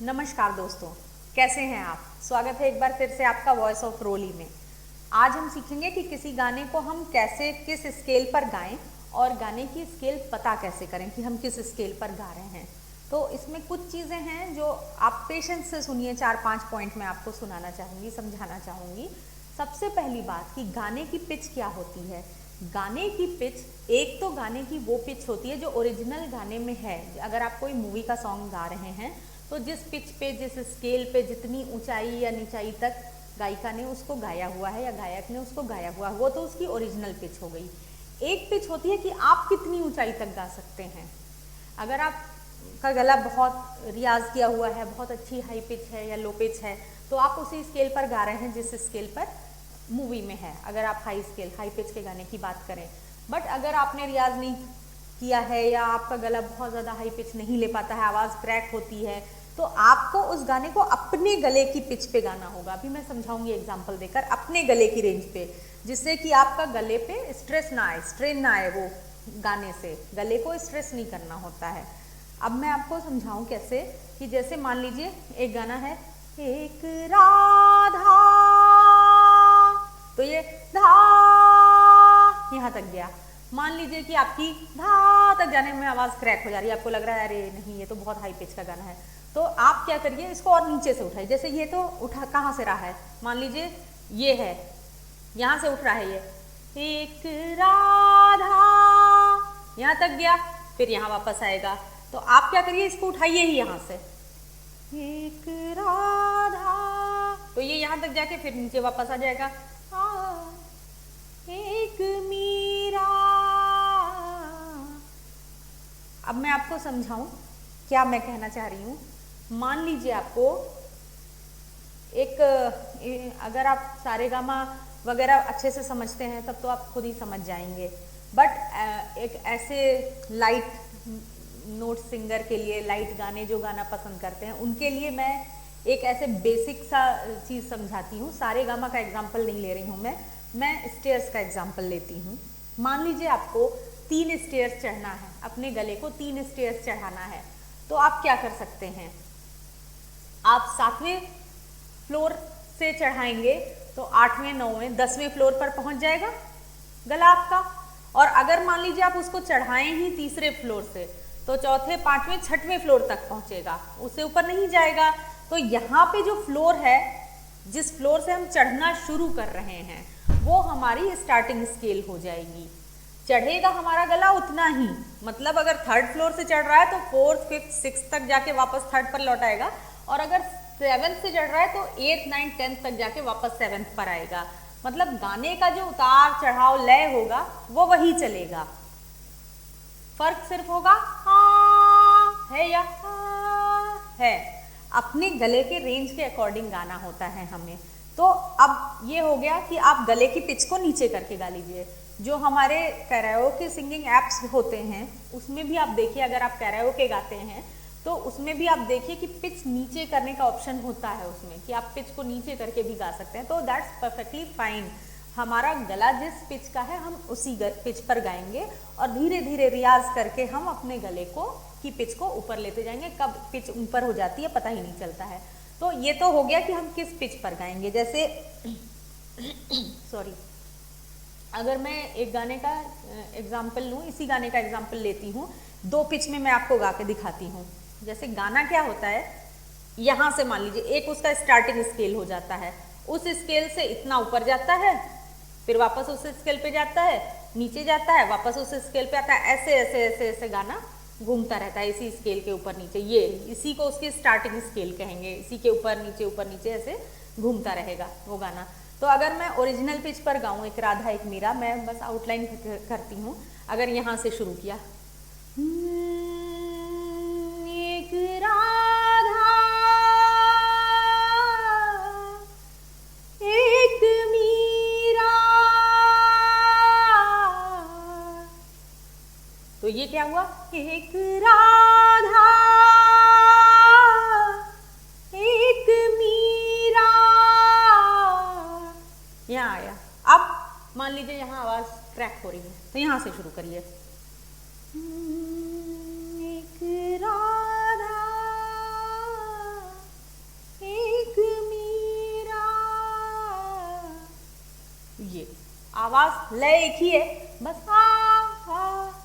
नमस्कार दोस्तों, कैसे हैं आप। स्वागत है एक बार फिर से आपका वॉइस ऑफ रोली में। आज हम सीखेंगे कि किसी गाने को हम कैसे किस स्केल पर गाएं और गाने की स्केल पता कैसे करें कि हम किस स्केल पर गा रहे हैं। तो इसमें कुछ चीज़ें हैं जो आप पेशेंस से सुनिए। 4-5 पॉइंट मैं आपको सुनाना चाहूँगी, समझाना चाहूँगी। सबसे पहली बात कि गाने की पिच क्या होती है। गाने की पिच, एक तो गाने की वो पिच होती है जो ओरिजिनल गाने में है। अगर आप कोई मूवी का सॉन्ग गा रहे हैं तो जिस पिच पे, जिस स्केल पे, जितनी ऊंचाई या नीचाई तक गायिका ने उसको गाया हुआ है या गायक ने उसको गाया हुआ है, वो तो उसकी ओरिजिनल पिच हो गई। एक पिच होती है कि आप कितनी ऊंचाई तक गा सकते हैं। अगर आपका गला बहुत रियाज किया हुआ है, बहुत अच्छी हाई पिच है या लो पिच है, तो आप उसी स्केल पर गा रहे हैं जिस स्केल पर मूवी में है। अगर आप हाई स्केल, हाई पिच के गाने की बात करें। बट अगर आपने रियाज नहीं किया है या आपका गला बहुत ज़्यादा हाई पिच नहीं ले पाता है, आवाज़ क्रैक होती है, तो आपको उस गाने को अपने गले की पिच पे गाना होगा। अभी मैं समझाऊंगी एग्जांपल देकर, अपने गले की रेंज पे, जिससे कि आपका गले पे स्ट्रेस ना आए, स्ट्रेन ना आए। वो गाने से गले को स्ट्रेस नहीं करना होता है। अब मैं आपको समझाऊं कैसे, कि जैसे मान लीजिए एक गाना है, एक राधा, तो ये धा यहाँ तक गया। मान लीजिए कि आपकी धा तक जाने में आवाज़ क्रैक हो जा रही है, आपको लग रहा है अरे नहीं ये तो बहुत हाई पिच का गाना है, तो आप क्या करिए, इसको और नीचे से उठाइए। जैसे ये तो उठा कहाँ से रहा है, मान लीजिए ये है, यहाँ से उठ रहा है ये, एक राधा यहाँ तक गया, फिर यहाँ वापस आएगा। तो आप क्या करिए, इसको उठाइए ही यहाँ से, एक राधा, तो ये यहाँ तक जाके फिर नीचे वापस आ जाएगा। एक मीरा। अब मैं आपको समझाऊं क्या मैं कहना चाह रही हूँ। मान लीजिए आपको एक, अगर आप सारेगामा वगैरह अच्छे से समझते हैं तब तो आप खुद ही समझ जाएंगे। बट एक ऐसे लाइट नोट सिंगर के लिए, लाइट गाने जो गाना पसंद करते हैं, उनके लिए मैं एक ऐसे बेसिक सा चीज़ समझाती हूँ। सारेगामा का एग्जाम्पल नहीं ले रही हूँ मैं स्टेयर्स का एग्जाम्पल लेती हूँ। मान लीजिए आपको 3 स्टेयर्स चढ़ना है, अपने गले को 3 स्टेयर्स चढ़ाना है, तो आप क्या कर सकते हैं, आप 7वें फ्लोर से चढ़ाएंगे तो 8वें, 9वें, 10वें फ्लोर पर पहुंच जाएगा गला आपका। और अगर मान लीजिए आप उसको चढ़ाएं ही तीसरे फ्लोर से, तो चौथे, 5वें, 6वें फ्लोर तक पहुंचेगा, उससे ऊपर नहीं जाएगा। तो यहाँ पे जो फ्लोर है, जिस फ्लोर से हम चढ़ना शुरू कर रहे हैं, वो हमारी स्टार्टिंग स्केल हो जाएगी। चढ़ेगा हमारा गला उतना ही, मतलब अगर 3rd फ्लोर से चढ़ रहा है तो 4th, 5th, 6th तक जाके वापस 3rd पर लौट आएगा, और अगर 7th से चढ़ रहा है तो 8th, 9th, 10th तक जाके वापस 7th पर आएगा। मतलब गाने का जो उतार चढ़ाव लय होगा वो वही चलेगा। फर्क सिर्फ होगा हाँ है या हाँ है, अपने गले के रेंज के अकॉर्डिंग गाना होता है हमें। तो अब ये हो गया कि आप गले की पिच को नीचे करके गा लीजिए। जो हमारे कैराओके सिंगिंग एप्स होते हैं उसमें भी आप देखिए, अगर आप कैराओके गाते हैं तो उसमें भी आप देखिए कि पिच नीचे करने का ऑप्शन होता है उसमें, कि आप पिच को नीचे करके भी गा सकते हैं। तो दैट्स परफेक्टली फाइन। हमारा गला जिस पिच का है हम उसी पिच पर गाएंगे, और धीरे धीरे रियाज करके हम अपने गले को की पिच को ऊपर लेते जाएंगे। कब पिच ऊपर हो जाती है पता ही नहीं चलता है। तो ये तो हो गया कि हम किस पिच पर गाएंगे। जैसे सॉरी, अगर मैं एक गाने का एग्जाम्पल लूँ, इसी गाने का एग्जाम्पल लेती हूँ, 2 पिच में मैं आपको गा के दिखाती हूँ। जैसे गाना क्या होता है, यहाँ से मान लीजिए एक उसका स्टार्टिंग स्केल हो जाता है, उस स्केल से इतना ऊपर जाता है, फिर वापस उस स्केल पे जाता है, नीचे जाता है, वापस उस स्केल पे आता है, ऐसे ऐसे ऐसे ऐसे गाना घूमता रहता है इसी स्केल के ऊपर नीचे। ये इसी को उसकी स्टार्टिंग स्केल कहेंगे, इसी के ऊपर नीचे ऐसे घूमता रहेगा वो गाना। तो अगर मैं ओरिजिनल पिच पर गाऊं, एक राधा एक मीरा, मैं बस आउटलाइन करती हूँ। अगर यहाँ से शुरू किया, एक राधा एक मीरा, तो ये क्या हुआ, एक राधा एक मीरा, यहाँ आया। अब मान लीजिए यहाँ आवाज क्रैक हो रही है, तो यहाँ से शुरू करिए, एक राधा आवाज लय एक ही है, बस हा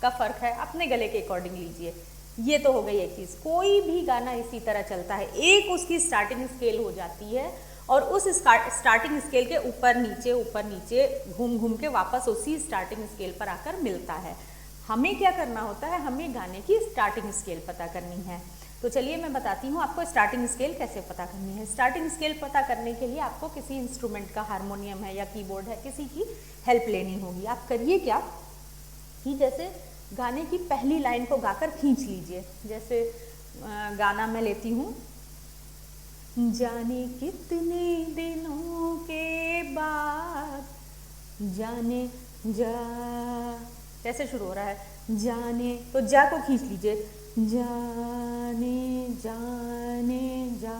का फर्क है, अपने गले के अकॉर्डिंग लीजिए। ये तो हो गई एक चीज। कोई भी गाना इसी तरह चलता है, एक उसकी स्टार्टिंग स्केल हो जाती है और उस स्टार्टिंग स्केल के ऊपर नीचे घूम घूम के वापस उसी स्टार्टिंग स्केल पर आकर मिलता है। हमें क्या करना होता है, हमें गाने की स्टार्टिंग स्केल पता करनी है। तो चलिए मैं बताती हूँ आपको स्टार्टिंग स्केल कैसे पता करनी है। स्टार्टिंग स्केल पता करने के लिए आपको किसी इंस्ट्रूमेंट का, हारमोनियम है या कीबोर्ड है, किसी की हेल्प लेनी होगी। आप करिए क्या कि जैसे गाने की पहली लाइन को गाकर खींच लीजिए। जैसे गाना मैं लेती हूँ, जाने कितने दिनों के बाद जाने जा, कैसे शुरू हो रहा है, जाने, तो जा को खींच लीजिए, जाने जाने जा।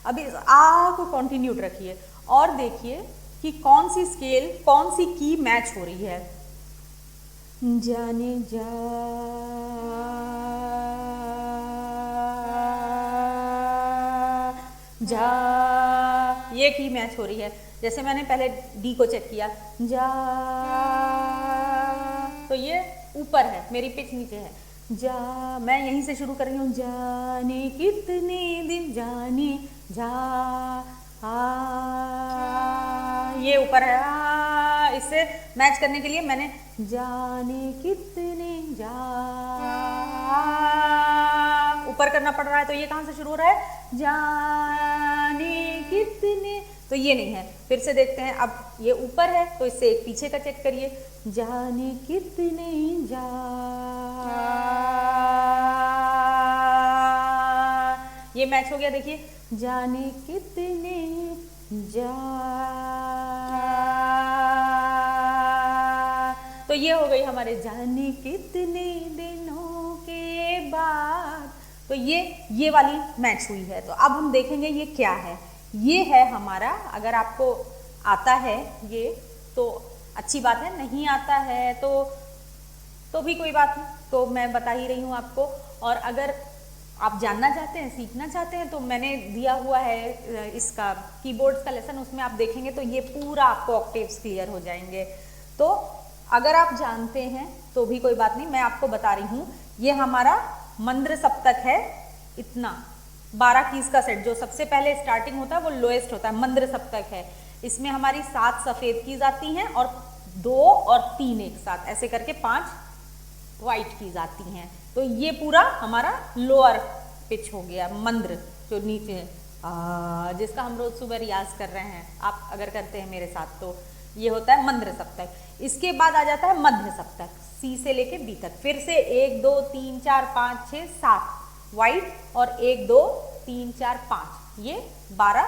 अब इस आ को कंटिन्यूड रखिए और देखिए कि कौन सी स्केल, कौन सी की मैच हो रही है। जाने जा, जा, ये की मैच हो रही है। जैसे मैंने पहले डी को चेक किया, जा, तो ये ऊपर है, मेरी पिच नीचे है। जा, मैं यहीं से शुरू कर रही हूँ, जाने कितने दिन, जाने जा, ये ऊपर है। इससे मैच करने के लिए मैंने जाने कितने, जा, ऊपर करना पड़ रहा है। तो ये कहाँ से शुरू हो रहा है, जाने कितने, तो ये नहीं है। फिर से देखते हैं, अब ये ऊपर है तो इससे एक पीछे का चेक करिए, जाने कितने जा, ये मैच हो गया। देखिए, जाने कितने जा, तो ये हो गई हमारे जाने कितने दिनों के बाद। तो ये वाली मैच हुई है। तो अब हम देखेंगे ये क्या है। ये है हमारा, अगर आपको आता है ये तो अच्छी बात है, नहीं आता है तो भी कोई बात नहीं, तो मैं बता ही रही हूँ आपको। और अगर आप जानना चाहते हैं, सीखना चाहते हैं, तो मैंने दिया हुआ है इसका कीबोर्ड्स का लेसन, उसमें आप देखेंगे तो ये पूरा आपको ऑक्टेव्स क्लियर हो जाएंगे। तो अगर आप जानते हैं तो भी कोई बात नहीं, मैं आपको बता रही हूँ। ये हमारा मंद्र सप्तक है, इतना 12 कीज का सेट, जो सबसे पहले स्टार्टिंग होता है वो लोएस्ट होता है, मंद्र सप्तक है। इसमें हमारी 7 सफ़ेद कीज आती हैं और 2 और 3 एक साथ, ऐसे करके 5 वाइट कीज आती हैं। तो ये पूरा हमारा लोअर पिच हो गया, मंद्र जो नीचे है, जिसका हम रोज सुबह रियाज कर रहे हैं, आप अगर करते हैं मेरे साथ तो ये होता है मंद्र सप्तक। इसके बाद आ जाता है मध्य सप्तक, सी से लेके बी तक। फिर से 1 2 3 4 5 6 7 वाइट और 1 2 3 4 5, ये 12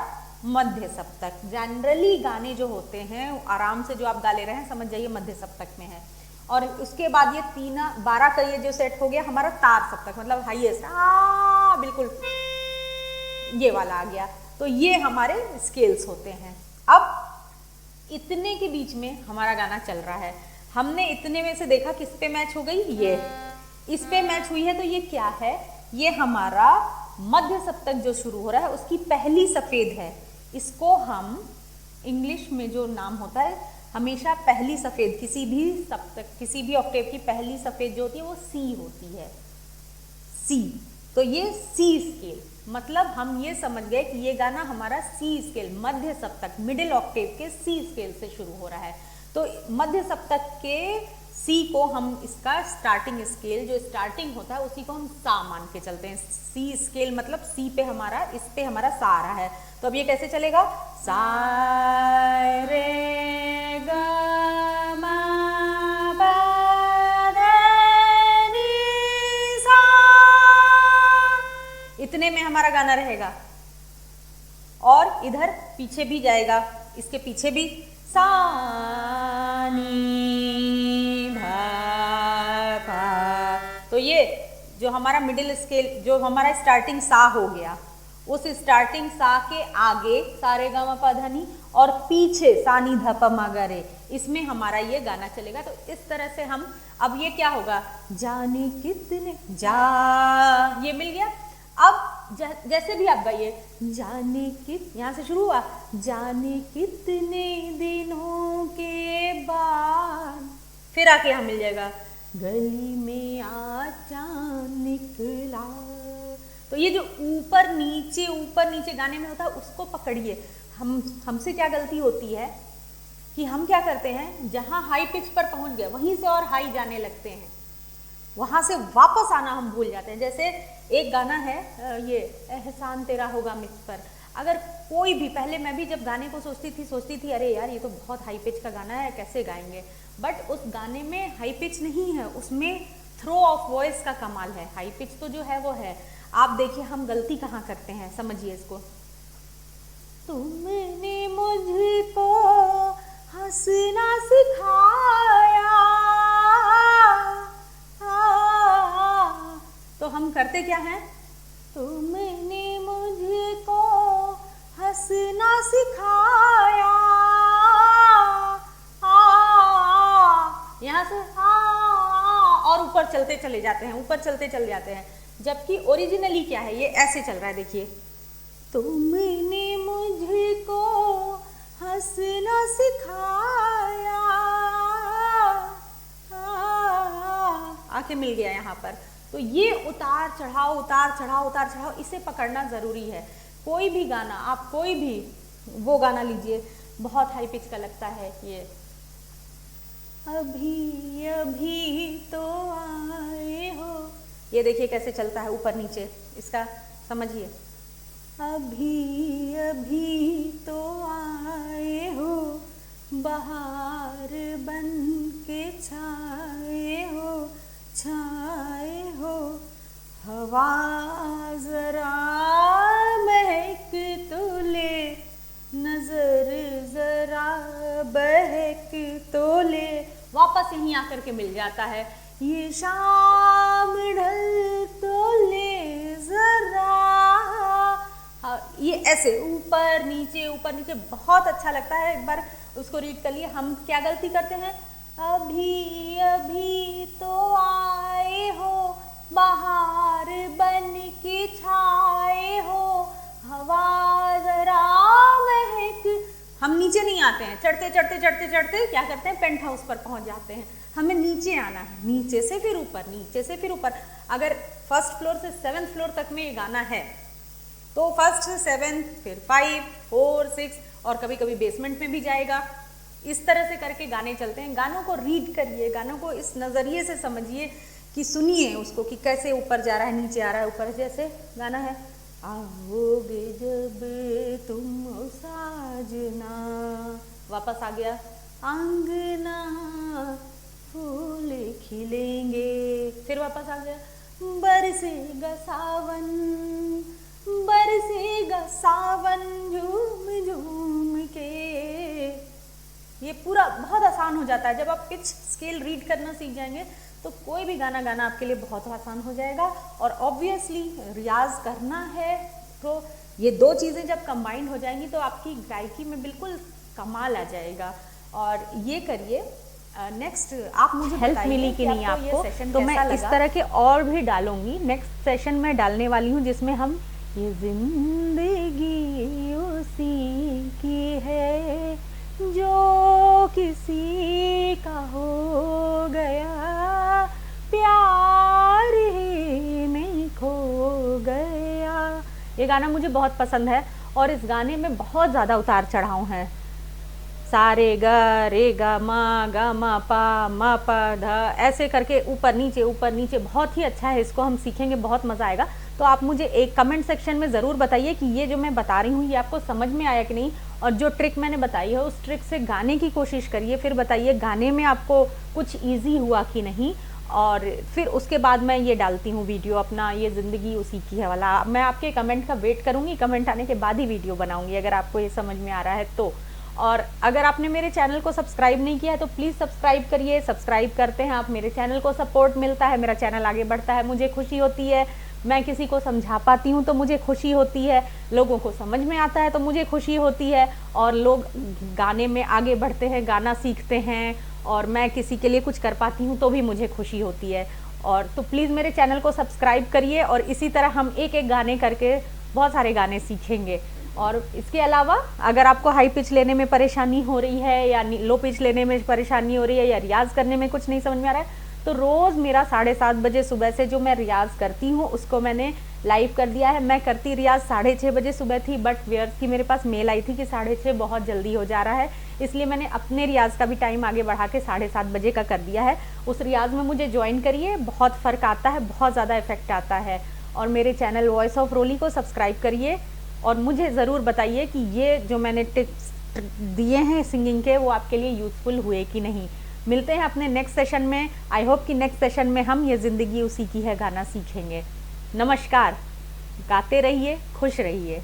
मध्य सप्तक। जनरली गाने जो होते हैं आराम से जो आप गा ले रहे हैं, समझ जाइए मध्य सप्तक में है। और उसके बाद ये 12 का ये जो सेट हो गया हमारा तार सप्तक, मतलब हाईएस्ट, बिल्कुल ये वाला आ गया। तो ये हमारे स्केल्स होते हैं। अब इतने के बीच में हमारा गाना चल रहा है, हमने इतने में से देखा किस पे मैच हो गई, ये इस पे मैच हुई है। तो ये क्या है, ये हमारा मध्य सप्तक जो शुरू हो रहा है उसकी पहली सफेद है। इसको हम इंग्लिश में जो नाम होता है, हमेशा पहली सफेद, किसी भी सप्तक, किसी भी ऑक्टेव की पहली सफेद जो होती है वो सी होती है, सी। तो ये सी स्केल, मतलब हम ये समझ गए कि ये गाना हमारा सी स्केल, मध्य सप्तक, मिडिल ऑक्टेव के सी स्केल से शुरू हो रहा है। तो मध्य सप्तक के सी को हम, इसका स्टार्टिंग स्केल जो स्टार्टिंग होता है उसी को हम सा मान के चलते हैं। सी स्केल मतलब सी पे हमारा, इस पे हमारा सा आ रहा है। तो अब ये कैसे चलेगा, सा रे गा मा पा धा नी सा, इतने में हमारा गाना रहेगा। और इधर पीछे भी जाएगा, इसके पीछे भी सा नी धा पा। तो ये जो हमारा मिडिल स्केल, जो हमारा स्टार्टिंग सा हो गया, उस स्टार्टिंग सा के आगे सा रे गा मा पा धा नी और पीछे सा नी धा पा मा गा रे, इसमें हमारा ये गाना चलेगा। तो इस तरह से हम, अब ये क्या होगा, जाने कितने जा, ये मिल गया। अब जैसे भी आप गाइए, जाने कित, यहाँ से शुरू हुआ, जाने कितने दिनों के बाद, फिर आके यहाँ मिल जाएगा, गली में आज चांद निकला। तो ये जो ऊपर नीचे गाने में होता है उसको पकड़िए। हमसे क्या गलती होती है कि हम क्या करते हैं, जहाँ हाई पिच पर पहुंच गए वहीं से और हाई जाने लगते हैं, वहां से वापस आना हम भूल जाते हैं। जैसे एक गाना है ये एहसान तेरा होगा मुझ पर, अगर कोई भी, पहले मैं भी जब गाने को सोचती थी अरे यार ये तो बहुत हाई पिच का गाना है, कैसे गाएंगे, बट उस गाने में हाई पिच नहीं है, उसमें थ्रो ऑफ वॉइस का कमाल है। हाई पिच तो जो है वो है। आप देखिए हम गलती कहाँ करते हैं, समझिए इसको। तुमने मुझको हंसना सिखाया, तो हम करते क्या हैं, तुमने मुझको हंसना सिखाया, यहाँ से और ऊपर चलते चले जाते हैं, जबकि ओरिजिनली क्या है, ये ऐसे चल रहा है, देखिए, तुमने मुझको हंसना सिखाया, आके मिल गया यहाँ पर। तो ये उतार चढ़ाव इसे पकड़ना ज़रूरी है। कोई भी गाना, आप कोई भी वो गाना लीजिए, बहुत हाई पिच का लगता है, ये अभी अभी तो आए हो, ये देखिए कैसे चलता है ऊपर नीचे, इसका समझिए, अभी अभी तो आए हो, बहार बन के छाए हो, हवा जरा महक तो ले, नजर जरा बहक तो ले, वापस यहीं आकर के मिल जाता है, ये शाम ढल तो ले जरा, ये ऐसे ऊपर नीचे बहुत अच्छा लगता है। एक बार उसको रीड कर लिए। हम क्या गलती करते हैं, अभी अभी तो आए हो, बहार बन के छाए हो, हवा जरा महक, हम नीचे नहीं आते हैं, चढ़ते क्या करते हैं, पेंट हाउस पर पहुंच जाते हैं। हमें नीचे आना है, नीचे से फिर ऊपर। अगर फर्स्ट फ्लोर से 7th फ्लोर तक में ये गाना है तो फर्स्ट से 7th, फिर 5, 4, 6 और कभी कभी बेसमेंट में भी जाएगा। इस तरह से करके गाने चलते हैं। गानों को रीड करिए, गानों को इस नज़रिए से समझिए कि सुनिए उसको कि कैसे ऊपर जा रहा है, नीचे आ रहा है, ऊपर। जैसे गाना है, आओगे जब तुम साजना, वापस आ गया, आंगना फूल खिलेंगे, फिर वापस आ गया, बरसेगा सावन झूम झूम के। ये पूरा बहुत आसान हो जाता है। जब आप पिच स्केल रीड करना सीख जाएंगे तो कोई भी गाना गाना आपके लिए बहुत आसान हो जाएगा। और ऑब्वियसली रियाज करना है तो ये दो चीज़ें जब कंबाइंड हो जाएंगी तो आपकी गायकी में बिल्कुल कमाल आ जाएगा। और ये करिए। नेक्स्ट आप मुझे हेल्प मिली कि नहीं आपको, तो मैं इस तरह के और भी डालूंगी। नेक्स्ट सेशन में डालने वाली हूँ जिसमें हम ये जिंदगी उसी की है जो किसी का हो गया, प्यार ही में खो गया। ये गाना मुझे बहुत पसंद है और इस गाने में बहुत ज़्यादा उतार चढ़ाव है। सारे ग रे ग म प ध ऐसे करके ऊपर नीचे बहुत ही अच्छा है। इसको हम सीखेंगे, बहुत मज़ा आएगा। तो आप मुझे एक कमेंट सेक्शन में ज़रूर बताइए कि ये जो मैं बता रही हूँ ये आपको समझ में आया कि नहीं, और जो ट्रिक मैंने बताई है उस ट्रिक से गाने की कोशिश करिए। फिर बताइए गाने में आपको कुछ ईजी हुआ कि नहीं। और फिर उसके बाद मैं ये डालती हूँ वीडियो अपना, ये ज़िंदगी उसी की है वाला। मैं आपके कमेंट का वेट करूँगी, कमेंट आने के बाद ही वीडियो बनाऊँगी अगर आपको ये समझ में आ रहा है तो। और अगर आपने मेरे चैनल को सब्सक्राइब नहीं किया है तो प्लीज़ सब्सक्राइब करिए। सब्सक्राइब करते हैं आप, मेरे चैनल को सपोर्ट मिलता है, मेरा चैनल आगे बढ़ता है, मुझे खुशी होती है। मैं किसी को समझा पाती हूँ तो मुझे खुशी होती है, लोगों को समझ में आता है तो मुझे खुशी होती है, और लोग गाने में आगे बढ़ते हैं, गाना सीखते हैं, और मैं किसी के लिए कुछ कर पाती हूँ तो भी मुझे खुशी होती है। और तो प्लीज़ मेरे चैनल को सब्सक्राइब करिए और इसी तरह हम एक एक गाने करके बहुत सारे गाने सीखेंगे। और इसके अलावा अगर आपको हाई पिच लेने में परेशानी हो रही है या लो पिच लेने में परेशानी हो रही है या रियाज़ करने में कुछ नहीं समझ में आ रहा है, तो रोज़ मेरा 7:30 बजे सुबह से जो मैं रियाज़ करती हूँ उसको मैंने लाइव कर दिया है। मैं करती रियाज़ 6:30 बजे सुबह थी, बट व्यर्थ की मेरे पास मेल आई थी कि 6:30 बहुत जल्दी हो जा रहा है, इसलिए मैंने अपने रियाज़ का भी टाइम आगे बढ़ा के 7:30 बजे का कर दिया है। उस रियाज़ में मुझे ज्वाइन करिए, बहुत फ़र्क आता है, बहुत ज़्यादा इफेक्ट आता है। और मेरे चैनल वॉइस ऑफ रोली को सब्सक्राइब करिए और मुझे ज़रूर बताइए कि ये जो मैंने टिप्स दिए हैं सिंगिंग के वो आपके लिए यूज़फुल हुए कि नहीं। मिलते हैं अपने नेक्स्ट सेशन में। आई होप कि नेक्स्ट सेशन में हम ये ज़िंदगी उसी की है गाना सीखेंगे। नमस्कार, गाते रहिए, खुश रहिए।